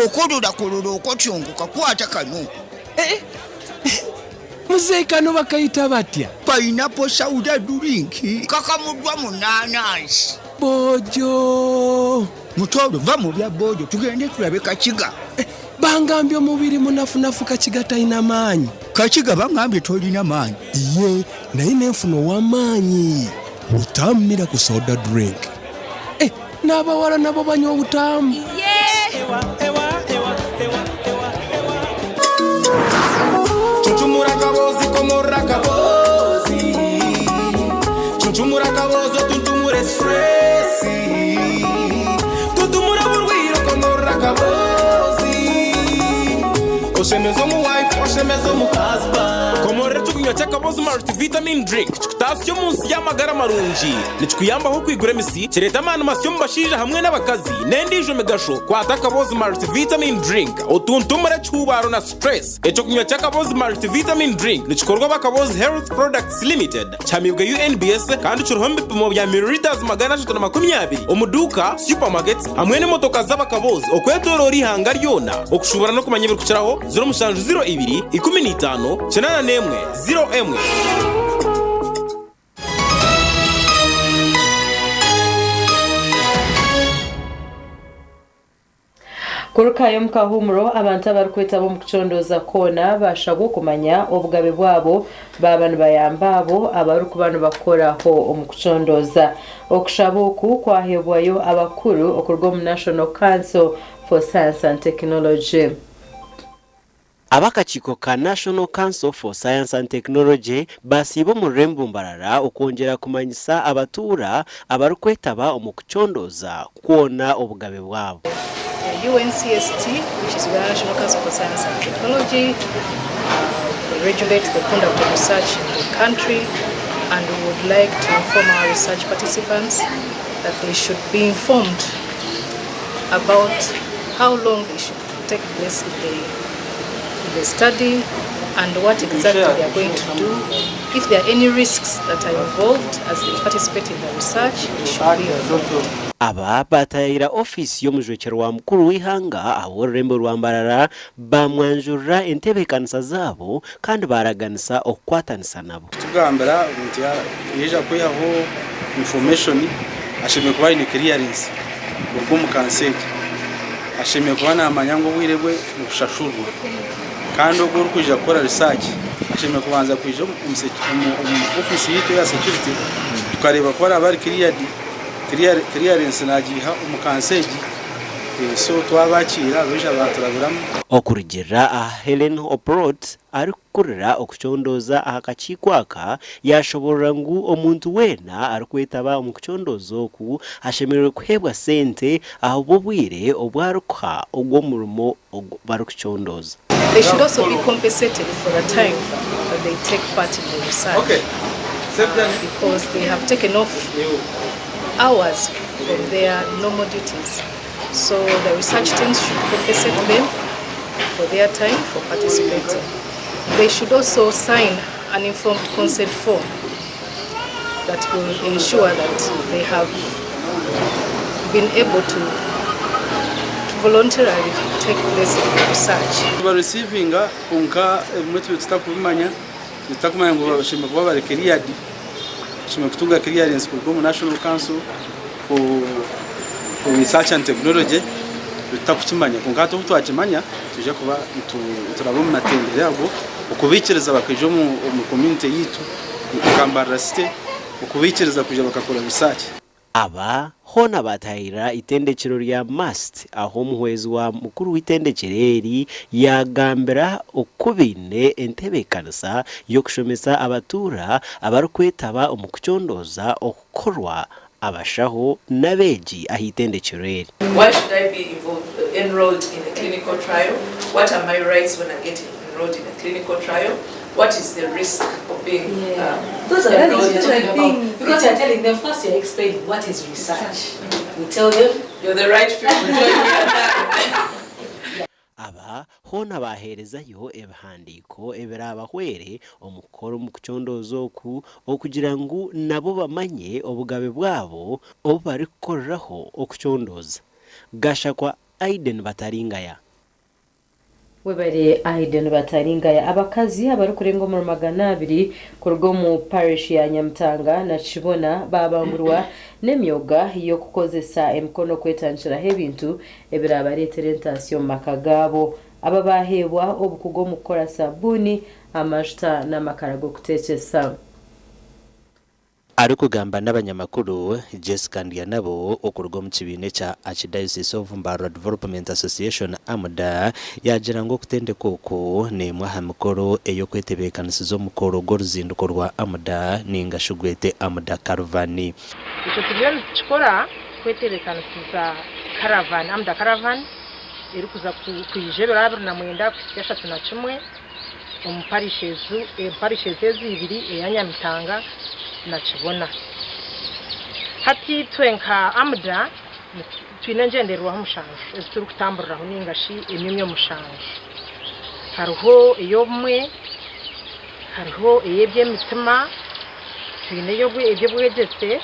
okododa kololo okotyongo kakwata kano Musei kano bakayita batya pineapple Chauda drink kakamudwa munanasi bojo mutoro va mu bya bojo tugende tulabe kakiga bangambye omubiri munafunafu kachigata ina manyi kachiga bangambye tolina manyi iye naye nenfuno wa manyi utamira ku soda drink n'abawala nabo banywa obutamu Chuchumura kabozi komora kabozi Chuchumura kabozi tuntumure stressi Tuntumura burwiro komora kabozi Oshemezo mu wife, oshemezo mu husband Komore tukunywa chakabozi multivitamin drink Chukutasyo munsi y'amagara marungi Nichukuyambaho kwigura emisi Kireta amanu masyo mubashija hamwe n'abakazi Nendijo megasho kwata kabozi multivitamin drink Otuntumure chubaro na stress Echo kunywa chakabozi multivitamin drink Nichukorwa bakabozi Health Products Limited Chamibwa UNBS kandi churuhombe bipimo bya milliliters 320 Omuduka, supermarkets hamwe n'imotoka z'abakabozi Okwedorora ihanga ryona Okushubara no kumanya birukiraho 0 15 11 01 kurukayo mukahumuro abantu abarukweta bo mukuchondoza kona bashabwo kumanya obugabe bwabo babana bayambabo abarukubano bakoraho omukuchondoza okushaboku kwahebwayo abakuru okurwo mu National Council for Science and Technology. Abakachiko ka National Council for Science and Technology basibo mu rembo mbarara okongera kumanyisa abatura abarukwetaba omukuchondoza kuona obugabe bwabo. UNCST, which is the National Council for Science and Technology, regulate the conduct of research in the country, and we would like to inform our research participants that they should be informed about how long they should take place in the study and what exactly they are going to do. If there are any risks that are involved as they participate in the research, they should be informed. Aba batayira office yo mujwekero wa mukuru w'ihanga aho rembo rwambarara bamwanjura entebekanisa zabo kandi baraganisa okwatanisa nabo. Tugambara umutya yeja kuyaho information ashimye kuba ni clearance ubwo mu kanseri ashimye kuba namanyango wirebwe mushashurwa kandi ubwo rukuja gukora research ashimye kubanza kwije office yito ya security tukareba ko abari clearance nagiha umukanseri so twabakira beja baturabiramo okurigira a Helen Oprot ari kukurira okuchondoza akachikwa yashobora ngu omuntu wena ari kwetaba omukuchondozo ku ashemerwe kuhebwa sente aho bobwire obwaruka ogwo murumo barukuchondoza. They should also be compensated for the time that they take part in the research. Okay. Because they have taken off hours from their normal duties. So the research teams should compensate them for their time for participating. They should also sign an informed consent form that will ensure that they have been able to voluntarily take place in the research. We are receiving unka mwetu tutakumanya ngo bashimye kuba bari cleared shimye kutunga clearance ku National Council for Research and Technology tutakuchimanya kunka twakimanya tuje kuba turabona matendere yabo ukubikiriza bakaje mu community yitu ukambara site ukubikiriza kuja bakakora research. Aba hona batayira itendekero rya must aho muhwezi wa mukuru w'itendekereri yagambira okubine entebekanisa yo kushomesa abatura abarukwetaba omukuchondoza okukorwa abashaho nabeji ahitendekereri. Why should I be enrolled in a clinical trial? What are my rights when I get enrolled in a clinical trial? What is the risk of being those are things because you're telling them first, you're explaining what is research. You tell them you're the right people to join me on that. Aba hona baherezayo ebihandiko ebirabahwere omukoro mukuchondozo ku okugira ngu nabo bamanye obugabe bwabo obari kukoreraho okuchondoza. Gashakwa Aiden Bataringaya. Webare Aiden Bataringaya abakazi abari kurenga mu 200 kurwo mu parish ya Nyamtanga na Chibona babangurwa nemyoga yo kukozesa emkono kwetanshira hebintu ebirabare rentation makagabo aba bahebwa obukugo mukora sabuni amashta n'amakarago kutekesa. Ari kugamba n'abanyamakuru Jessica Ndianabo okurwo mu kibine cha Archdiocese of Mbaro Development Association AMDA yagira ngo kutende koko ne mwahamukoro eyo kwetebekanisa zo mukoro goruzinduko rwa AMDA ninga shugwete AMDA Caravani. Icyo tugenda chikora kwetebekanisa caravan AMDA Caravan iri kuza kuyijebera 2009 kusikesha 31 parishes ibiri eyanyamtanga na Chibona. Hati twenka AMDA twinengenderwa mushanju ezituru kutamburira huningashi emimyo mushanju. Hariho eyomwe hariho eyebyemitima twineyo ebyo bwegese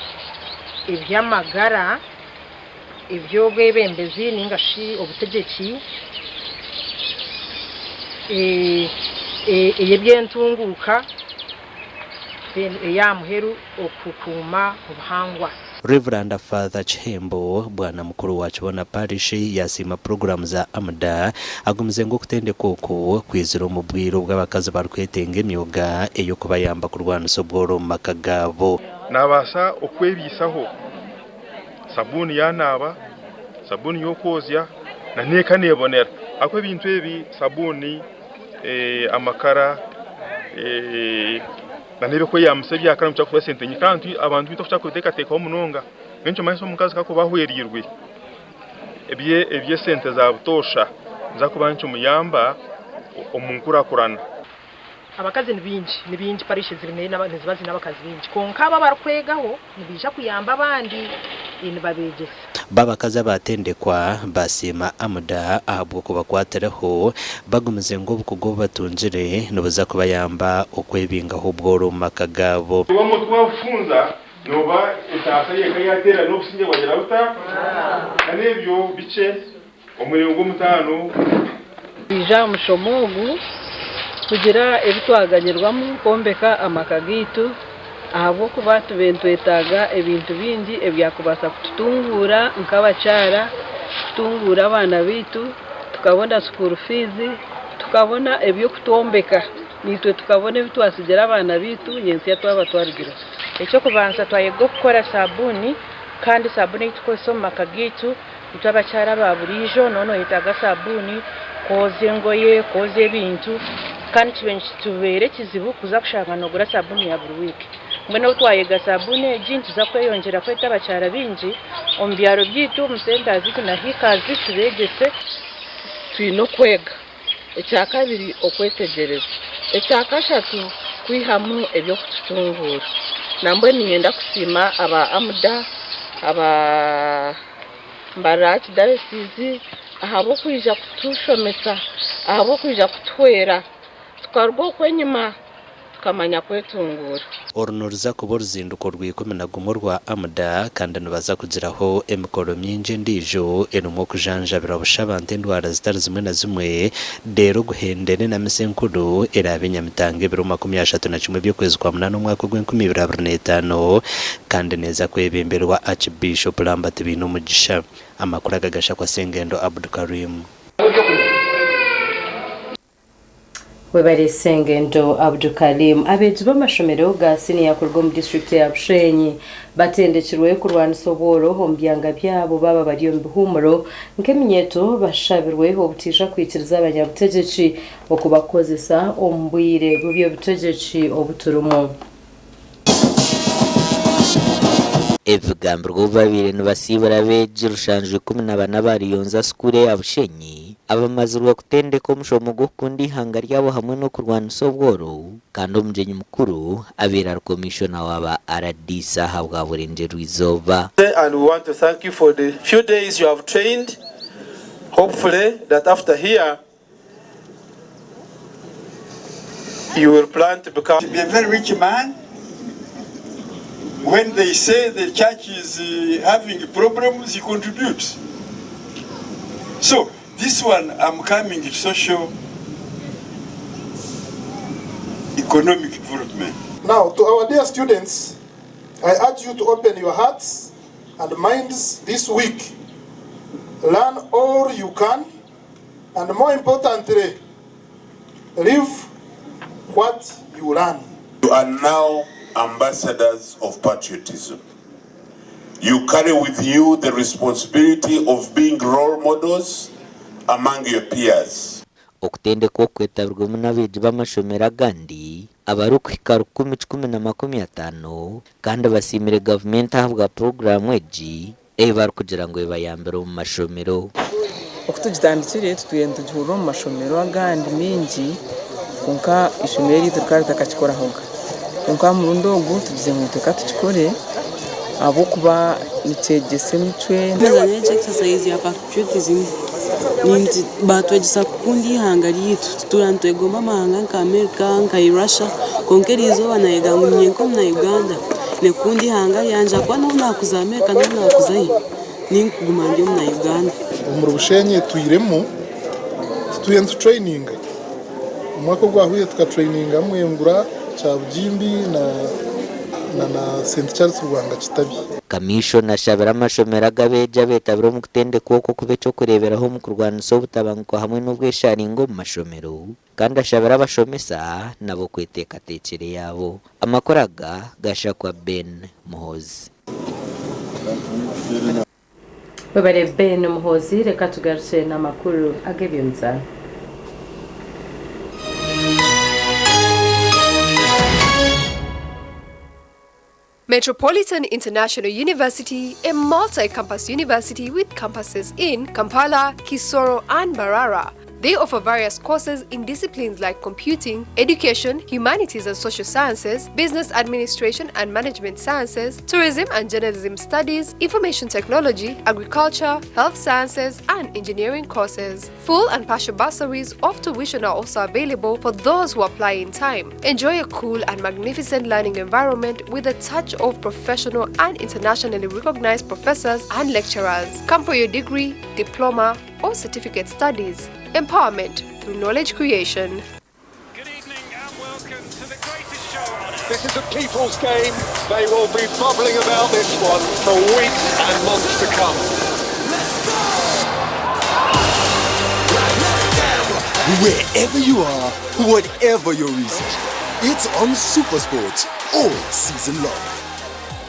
ebyamagara ebyo bwebembezi ningashi obutegeki eyebyentunguka ya muheru okukuma ubuhangwa Reverend Father Chembo bwana mukuru wa Chibona Parish yasima program za amda agumze ngo kutende koko kwizira umubwiro bw'abakazi barkwetenge imyuga eyo kubayamba kurwana soboro makagabo nabasha okwebisaho sabuni yanaba sabuni yokozya na neka nebonera akwe bintu ebi sabuni amakara banebe ko yamusebya akana mutakuba sente nyikantu abantu bitokucha kuteka teka omunonga bencho mayiso mukazi kako bahwerirwe ebye sente za butosha zakubancho muyamba omunkura kurana abakazi ni bingi parishe zirine n'abantu zibazi n'abakazi bingi konka aba barkwegaho nibija kuyamba abandi babegese babakaza batendekwa basima amda ahabwo kubakwatiraho bagumize ngo bukugo batunjire nubuza kubayamba okwebingaho bworo makagabo wamo twafunza noba itasaye kayatera no businge wagira buta kanebyo bice umurengo mutano bija mushomogu kugira ebitwaganyirwamo kombeka amakagitu ahabo kuba tubentwetaga ebintu bingi ebyakubasa kututungura nk'abakyara kutungura abana bitu tukabona school fees tukabona ebyo kutombeka nitwe tukabona ebitwasigira abana bitu nyensi yatwaba twarigira ekyo kubanza twayego gukora sabuni kandi sabuni tukoso makagitu tutabakyara ba burijo nono yitaga sabuni koze ngoye koze ebintu kandi kibenshi tubere kizibu kuza kushaka nogura sabuni ya buri week mbona utwayega sabune jintu za kweyongera kweta bacyara bingi ombyaro byitu musenta zitu na hikazi tubegese twino kwega ecyakabiri okwetegereza ecyakashatu kwihamu ebyo kututungura nambwe ninyenda kusima aba amda aba mbaraki daresizi ahabo kwija kutushomesa ahabo kwija kutwera tukarwo kwenyuma tukamanya kwetungura orunuriza kuba uruzinduko rw'ikuminagumo rwa amda kandi nubaza kugiraho emikoro myinshi ndijo enumwo kujanjabira bushabante indwara zitari zimwe na zimwe rero guhendene na misenkuru erabe nyamitanga 2031 by'ukwezi kwa munana umwaka w'2025 kandi neza kwebemberwa Archbishop Lambert Binumugisha amakuru agagasha kwa Sengendo Abdukarim webare Sengendo Abdukarim abeji b'amashomero ga senior kurwo mu district ya Bushenyi batendekirwe kurwana soboro hombyanga byabo baba bari mu bihumuro nkeminyeto bashabirwe obutisha kwitiriza abanyabutegeci okubakozesa ombwire bubyo butegeci obuturumo ebigambo babiri nibasibura beje rushanjwe 10 bariyonza skure ya Bushenyi abamazirwa kutendeka omushomo gokundi hanga ryabo hamwe no kurwana sobworo kandi omujenyi mukuru abera commissioner waba Aradisa habwa burenje rwizoba. And we want to thank you for the few days you have trained. Hopefully that after here you will plan to become a very rich man. When they say the church is having problems, he contributes. So this one, I'm coming to social economic development. Now, to our dear students, I urge you to open your hearts and minds this week. Learn all you can, and more importantly, live what you learn. You are now ambassadors of patriotism. You carry with you the responsibility of being role models among your peers. Okutende ko kwetabirwa n'abeje b'amashomera gandi abarukwika 10-15 kandi basimire government ahabwa program eji ebar kugira ngo bayambere mu mashomero okutugitandikire tutuyenda tujuro mu mashomero agandi mingi konka ishomeri tukari takachikora honga konka murundo ogu tugize mwiteka tukikore abo kuba nitegese mitwe ndazanye exercise ya patriotism ninti batwegisa kukundi hanga yitu turantu egomba mahanga nka America nka Russia konkerizo banayega munyenko na Uganda ne kundi hanga yanja kwa nuna kuza America nuna kuzayi ni kugumanje mu Uganda mu Bushenyi tuyiremo student training umwaka gwahuye tuka training amwe ngura cha bujimbi na St Charles Rwanga Kitabi. Commissioner Shabira Mashomera gabeja betabiro mu kutende kuko kubecho kureberaho mu kurwana so butabanko hamwe n'ubwesharingo mu mashomero kandi ashabira abashomesa nabo kwiteka tekere yabo amakoraga gashakwa Ben Muhozi. Babare Ben Muhozi reka tugarse n'amakuru agebyunza. Metropolitan International University, a multi-campus university with campuses in Kampala, Kisoro, and Mbarara. They offer various courses in disciplines like computing, education, humanities and social sciences, business administration and management sciences, tourism and journalism studies, information technology, agriculture, health sciences, and engineering courses. Full and partial bursaries of tuition are also available for those who apply in time. Enjoy a cool and magnificent learning environment with a touch of professional and internationally recognized professors and lecturers. Come for your degree, diploma, or certificate studies. Empowerment through knowledge creation. This is a people's game. They will be bubbling about this one for weeks and months to come. Wherever you are, whatever your reason, it's on SuperSport all season long.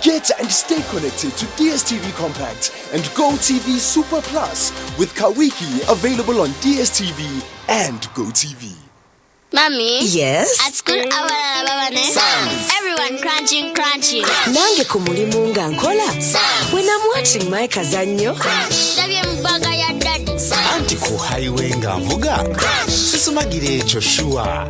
Get and stay connected to DSTV Compact and GoTV Super Plus with Kawiki available on DSTV and GoTV. Mommy? Yes? At school, everyone crunching. Nange kumulimu nga nkola. When I'm watching my kazanyo. Anti ku highway nga mvuga. Sisumagire echo shuwa.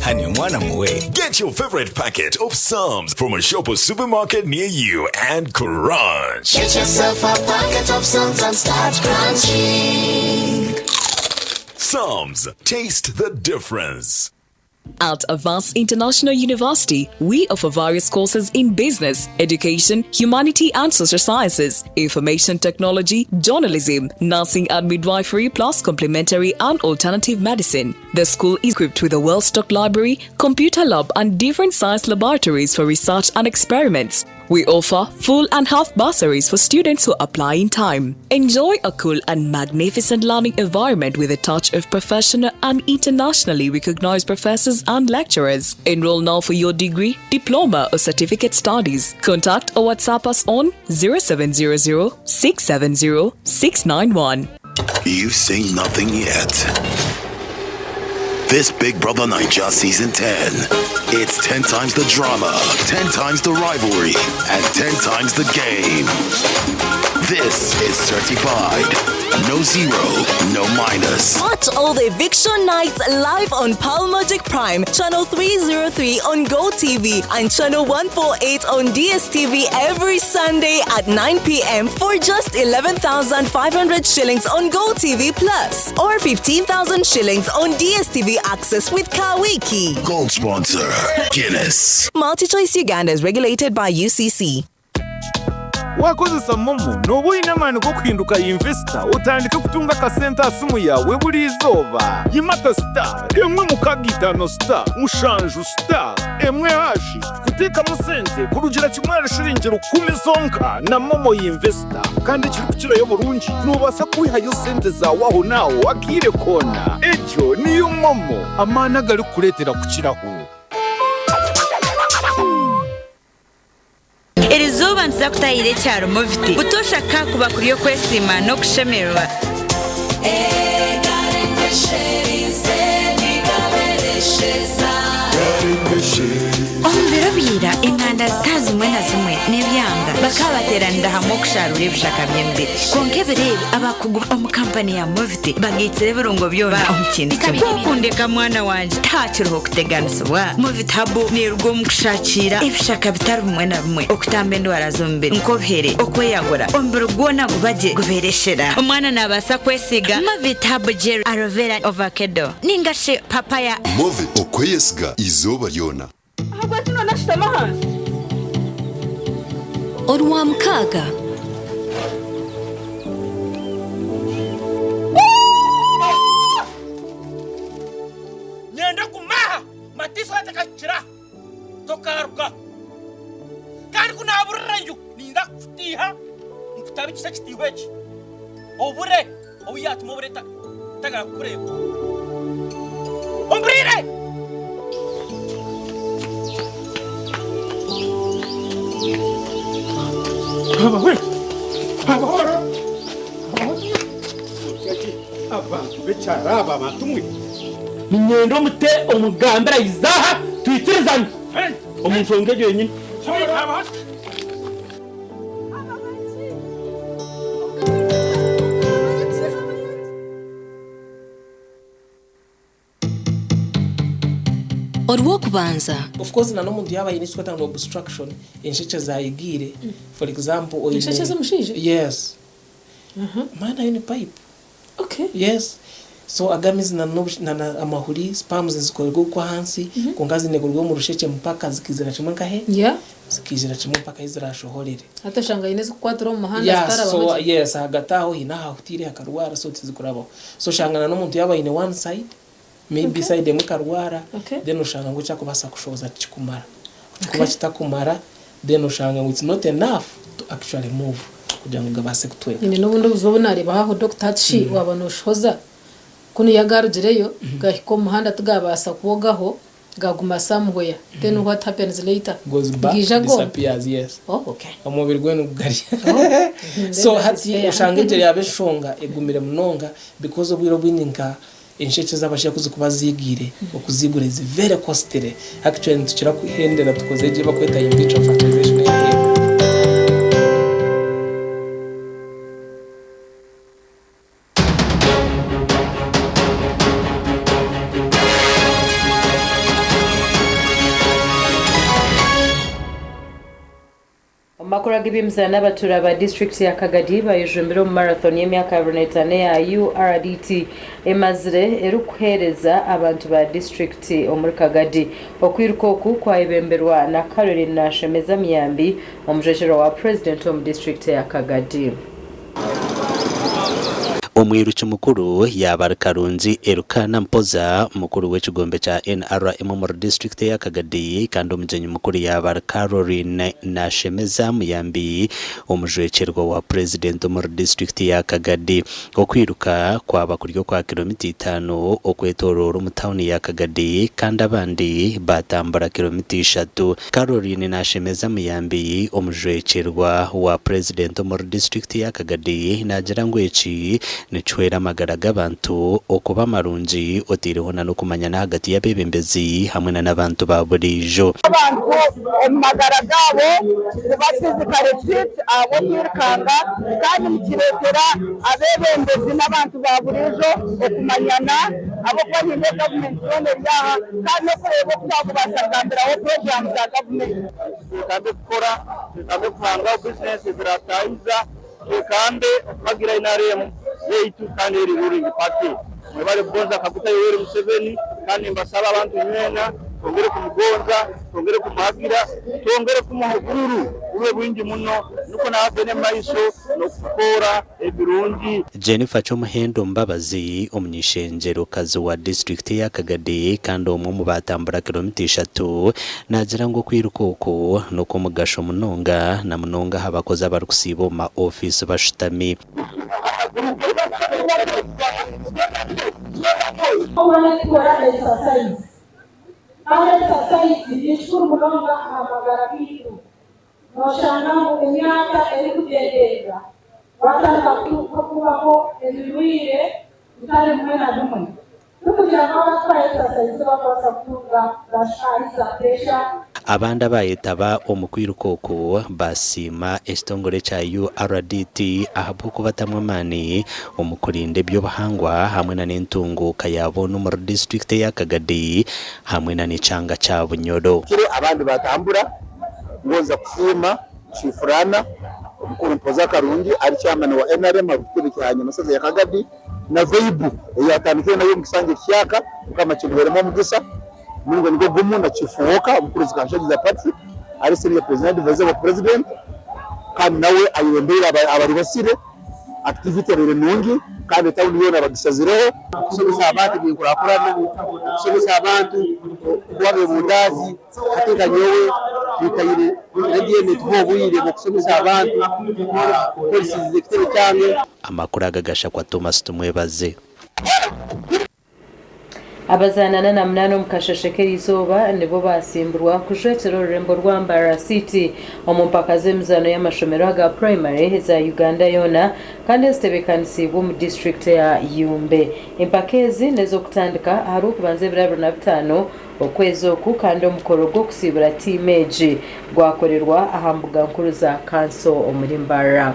Honey, mwana muwe. Get your favorite packet of Psalms from a shop or supermarket near you and crunch. Get yourself a packet of Psalms and start crunching. Psalms, taste the difference. At Avance International University, we offer various courses in business, education, humanity and social sciences, information technology, journalism, nursing and midwifery, plus complementary and alternative medicine. The school is equipped with a well-stocked library, computer lab and different science laboratories for research and experiments. We offer full and half bursaries for students who apply in time. Enjoy a cool and magnificent learning environment with a touch of professional and internationally recognized professors and lecturers. Enroll now for your degree, diploma or certificate studies. Contact or WhatsApp us on 0700 670 691. You've seen nothing yet. This Big Brother Naija Season 10. It's 10 times the drama, 10 times the rivalry, and 10 times the game. This is certified. No zero, no minus. Watch all the eviction nights live on Palmagic Prime, Channel 303 on GoTV, and Channel 148 on DSTV every Sunday at 9 p.m. for just 11,500 shillings on GoTV Plus, or 15,000 shillings on DSTV Access with Kawiki. Gold sponsor, Guinness. MultiChoice Uganda is regulated by UCC. wakozesa momo noba ina mani go kuhinduka investor utandike kutunga kasenta asimu yawe buri izoba yimata star emwe mukagitano star mushanju star emwe hashi kuteka musente kurugira kimwara shiringiro 10 zonka na momo investor kandi kiri kukiro yo burungi nubasa kwihayo sente zawe aho nawo akire kona ejo niyo momo amana gari kuretera kukiraho. Erizuba nza kutayire cyaro mufite butoshaka kuba kuri yo kwesima no kushemerwa Ombirabira inkanda zitazi umwe na zimwe n'ebyanga bakabateranira hamwe kusharura ibishaka by'embere konkebere abakugura omukampani ya Movite bagitse birungo byona omukintu kundeka mwana wanje takiruho kuteganiswa Movite habo nirwo mukushakira ibishaka bitari umwe na bimwe okutambe ndwara zombere nkohere okweyagura ombere gwona gubaje gubereshera umwana nabasa kwesiga Movite habo gel aloe vera avocado ningashe papaya Movite okweyesiga izoba ryona ahubwo tuno nashitama hanze Orwa mkaga Nyenda kumaha matiso hata kitabi kisa kitiwechi obure obuyatuma obure tagara kureba ombrire abantu becaraba batumwe ninyendo mute omugambira izaha twitirizana omuntu ongeje nyine Orwo kubanza of course na n'omuntu yabaye n'icyo twatanga obstruction insheke zayigire for example or insheke z'umushije yes mana yini pipe okay yes so agamizi na amahuri spams zikorerwa kwa hansi kongazi negurwa mu rusheke mpaka zikizira kimwe kahe yeah zikizira kimwe mpaka izirashohorere hata shanga ineze kwatro mu muhanda staraba so yes hagataho hinaha hutire hakarwara so tizikurabaho so shanga na n'omuntu yabaye in one side maybe side mu karwara then ushanga ngo cyakubasa kushoza kikumara kuba kitakumara then ushanga ngo it's not enough to actually move kugira ngo gabase kutwe nyine n'ubundi uzobona areba aho Dr. Tshi wabano ushoza kuno yagarugireyo gahiko muhanda tugabasa kubogaho gaguma somewhere then what happens later goes back disappears yes okay umubiri gwe n'ugari so hati ushanga ijere yabeshonga egumire munonga because obwiro bw'ininka insheke z'abashya kuba zigire okuzigure zi very costly actually tukira kuhendera tukoze je bakweta in vitro fertilization ya Makuru gibimza n'abatura ba district ya Kagadi bayijumbira mu marathon y'imyaka 45 ya URDT emazire erukhereza abantu ba district omuri Kagadi okwirukoku kwa ibemberwa na Caroline Nashemeza Miyambi omujejero wa president of district ya Kagadi. Omwiruki mukuru yabara Karunzi Erukana Mpoza mukuru w'ekigombe cha NRM mu district ya Kagadi kandi omujenyi mukuru yabara Caroline Nashemeza Muyambi omujwekerwa wa president mu district ya Kagadi okwiruka kwaba kuryo kwa kilomita 5 okwetorora mu town ya Kagadi kandi abandi batambara kilomita 3. Caroline Nashemeza Muyambi omujwekerwa wa president mu district ya Kagadi nagira ngo eki nichwera magaraga abantu okuba marungi otiriho na nokumanyana hagati y'abebembezi hamwe n'abantu ba burijo abantu magaragabo basizikare fit abo kwirkanga kandi mukiretera abebembezi n'abantu ba burijo okumanyana abo kwa nyine government zone yaha kandi kurebo kwabo basagambira aho program za government kandi gukora kandi kwanga business zirataiza kandi bagira inaremu yeitu kandi ruling party mwebale bonza kakuta yoweri Museveni kandi mbasaba abantu nyena tongere kumugonza tongere kumuhagira tongere kumuhuguru ube bwingi muno nuko nabene maiso no kukora ebirungi. Jennifer Chomuhendo Mbabazi omnyishenjero kazi wa district ya Kagadi kandi omwe mu batambura kilomita 3 nagira ngo kwirukoko no kumugasho munonga na munonga habakoza bari kusibo ma office bashitami abanda bayetaba omukwirukoko basima estongore cha URDT ahabuko batamwamani omukurinde byo bahangwa hamwe na n'entungo kayabo no mu district ya Kagadi hamwe na n'icanga cha Bunyoro abandi batambura ngoza kusima chifurana omukuru Mpoza Karungi ari chairman wa NRM akubiri cyanye masaza ya Kagadi na Veibu yatandikira nayo mukisange cyaka kama kiberemo mugisa mungo ngo gumu na chifuoka umukuru zikanshagiza party ari senior president vice president kandi nawe ayibembera abari basire activity rero nungi kandi tawu yona bagisazireho kusubiza abantu bikurakurana kusubiza abantu kwabe bundazi katika nyowe twikayire agene tuhobuyire bokusomesa abantu polisi zikitebe cyane amakuru agagasha kwa Thomas tumwebaze abazanana na mnano mukashashekera izoba nibo basimburwa kujetero ururembo rwa Mbara City omumpaka z'emizano y'amashomero aga primary za Uganda yona kandi zitebekanisiibwa mu district ya Yumbe empakezi nezo kutandika hari ukubanze 2025 okwezi oku kandi omukoro gwo kusibura teenage gwakorerwa ahambuga nkuru za council omuri Mbara.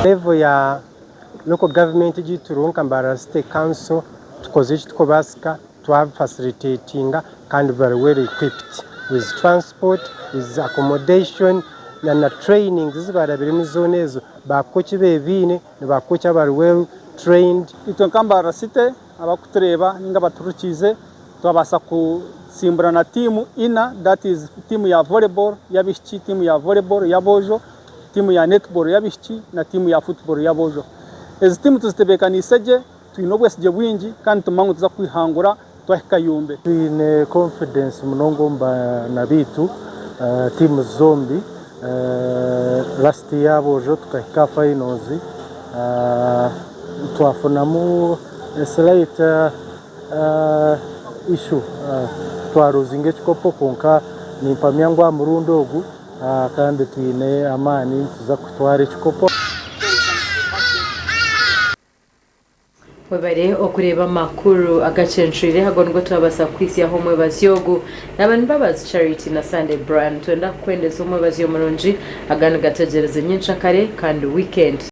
Level ya local government giturunka Mbara State Council tukoze ikitko basika to facilitating kandi very well equipped with transport, with accommodation na training zibara biri mu zone ezo bakochi bevine ne bakochi bari well trained. Itonka Mbara State abakutureba ninga baturukize twabasa kusimbura na timu ina, that is timu ya volleyball yabishiki, timu ya volleyball ya Bojo, timu ya netball yabishiki na timu ya football ya Bojo. Ezi timu tuzitebekaniseje twinobwesije bwingi kandi tumangu tuza kwihangura twahika Yumbe. Twine confidence munongo na bitu timu zombi last year Bojo tukahika finals twafunamu slight issue twaruzinge chikopo konka nimpamyangwa murundo ogu kandi twine amani tuza kutwara chikopo. Webare okureba makuru Agacencwire hagongo twabasa kwisi ya homwe bazyogu n'abantu babazi Charity na Sande brand twenda kwendeza homwe bazyo mulungi agana gategereze nyinshi kare kandi weekend